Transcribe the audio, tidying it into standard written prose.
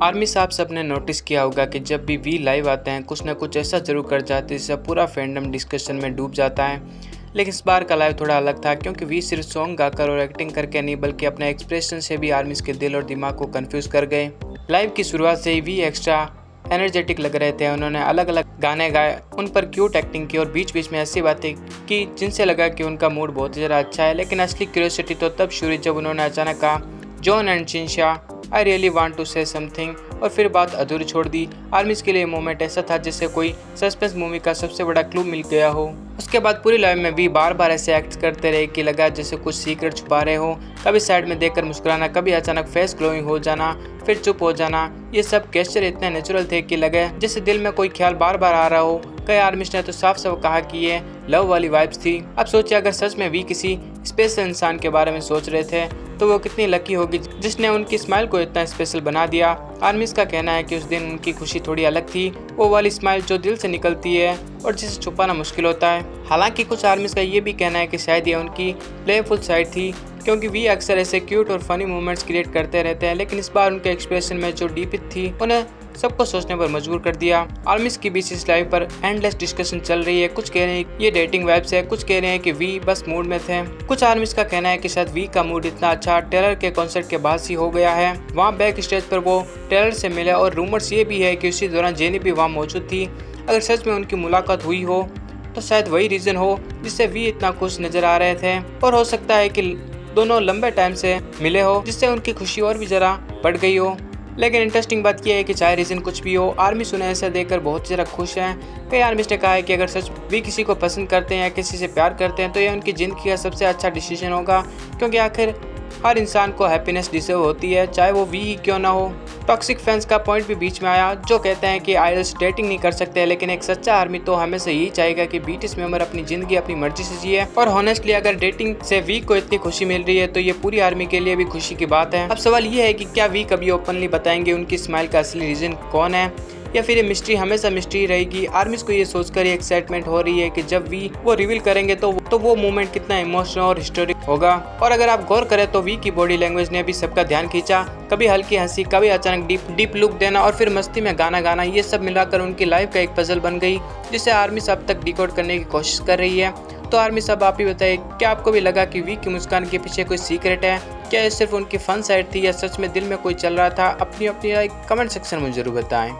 Army साहब सबने notice किया होगा कि जब भी वी लाइव आते हैं कुछ ना कुछ ऐसा ज़रूर कर जाते हैं जिससे पूरा फैंडम डिस्कशन में डूब जाता है। लेकिन इस बार का लाइव थोड़ा अलग था क्योंकि वी सिर्फ सॉन्ग गाकर और एक्टिंग करके नहीं बल्कि अपने एक्सप्रेशन से भी आर्मीज के दिल और दिमाग को कंफ्यूज कर गए। लाइव की शुरुआत से ही वी एक्स्ट्रा एनर्जेटिक लग रहे थे। उन्होंने अलग अलग गाने गाए, उन पर क्यूट एक्टिंग की और बीच बीच में ऐसी बातें की जिनसे लगा कि उनका मूड बहुत ज़्यादा अच्छा है। लेकिन असली क्यूरियोसिटी तो तब शुरू जब उन्होंने अचानक कहा, John and Chinsha, I really want to say something, और फिर बात अधूरी छोड़ दी। आर्मीज के लिए मोमेंट ऐसा था जैसे कोई सस्पेंस मूवी का सबसे बड़ा क्लू मिल गया हो। उसके बाद पूरी लाइव में भी बार बार ऐसे एक्ट करते रहे कि लगा जैसे कुछ सीक्रेट छुपा रहे हो। कभी साइड में देखकर मुस्कुराना, कभी अचानक फेस ग्लोइंग हो जाना, फिर चुप हो जाना। ये सब गेस्चर इतने नेचुरल थे कि लगे जैसे दिल में कोई ख्याल बार बार आ रहा हो। कई आर्मिस्ट ने तो साफ साफ कहा कि ये लव वाली वाइब्स थी। अब सोचिए अगर सच में भी किसी स्पेशल इंसान के बारे में सोच रहे थे तो वो कितनी लकी होगी जिसने उनकी स्माइल को इतना स्पेशल बना दिया। आर्मीज का कहना है कि उस दिन उनकी खुशी थोड़ी अलग थी, वो वाली स्माइल जो दिल से निकलती है और जिसे छुपाना मुश्किल होता है। हालांकि कुछ आर्मीज का ये भी कहना है कि शायद ये उनकी प्लेफुल साइड थी क्योंकि वी अक्सर ऐसे क्यूट और फनी मोमेंट्स क्रिएट करते रहते हैं, लेकिन इस बार उनके एक्सप्रेशन में जो डीप थी उन्हें सबको सोचने पर मजबूर कर दिया। आर्मीज के बीच इस लाइव पर एंडलेस डिस्कशन चल रही है। कुछ कह रहे हैं ये डेटिंग वाइब्स है, कुछ कह रहे हैं कि वी बस मूड में थे। कुछ आर्मीज का कहना है कि शायद वी का मूड इतना अच्छा टेलर के कॉन्सर्ट के बाद ही हो गया है। वहाँ बैक स्टेज पर वो टेलर से मिले और रूमर्स ये भी है कि उसी दौरान जेनी भी वहाँ मौजूद थी। अगर सच में उनकी मुलाकात हुई हो तो शायद वही रीजन हो जिससे वी इतना खुश नजर आ रहे थे, और हो सकता है कि दोनों लंबे टाइम से मिले हो जिससे उनकी खुशी और भी जरा बढ़ गई हो। लेकिन इंटरेस्टिंग बात यह है कि चाहे रीजन कुछ भी हो, आर्मी उन्हें ऐसा देखकर बहुत ज़्यादा खुश हैं। कई आर्मिस्ट ने कहा है कि अगर सच भी किसी को पसंद करते हैं या किसी से प्यार करते हैं तो यह उनकी ज़िंदगी का सबसे अच्छा डिसीजन होगा, क्योंकि आखिर हर इंसान को हैप्पीनेस डिजर्व होती है, चाहे वो वी ही क्यों ना हो। टॉक्सिक फैंस का पॉइंट भी बीच में आया जो कहते हैं कि आइडल्स डेटिंग नहीं कर सकते, लेकिन एक सच्चा आर्मी तो हमेशा यही चाहेगा कि बीटीएस मेंबर अपनी जिंदगी अपनी मर्जी से जिए। और हॉनेस्टली अगर डेटिंग से वी को इतनी खुशी मिल रही है तो ये पूरी आर्मी के लिए भी खुशी की बात है। अब सवाल ये है कि क्या वी कभी ओपनली बताएंगे उनकी स्माइल का असली रीजन कौन है, या फिर ये मिस्ट्री हमेशा मिस्ट्री रहेगी। आर्मीज को ये सोचकर ये एक्साइटमेंट हो रही है कि जब वी वो रिवील करेंगे तो वो मोमेंट कितना इमोशनल और हिस्टोरिक होगा। और अगर आप गौर करें तो वी की बॉडी लैंग्वेज ने भी सबका ध्यान खींचा। कभी हल्की हंसी, कभी अचानक डीप लुक देना और फिर मस्ती में गाना गाना, ये सब मिलाकर उनकी लाइफ का एक पजल बन गई जिसे आर्मी अब तक डिकोड करने की कोशिश कर रही है। तो आर्मी साहब आप ही बताइए, क्या आपको भी लगा कि वी की मुस्कान के पीछे कोई सीक्रेट है? क्या ये सिर्फ उनकी फन साइड थी या सच में दिल में कोई चल रहा था? अपनी अपनी कमेंट सेक्शन में जरूर बताएं।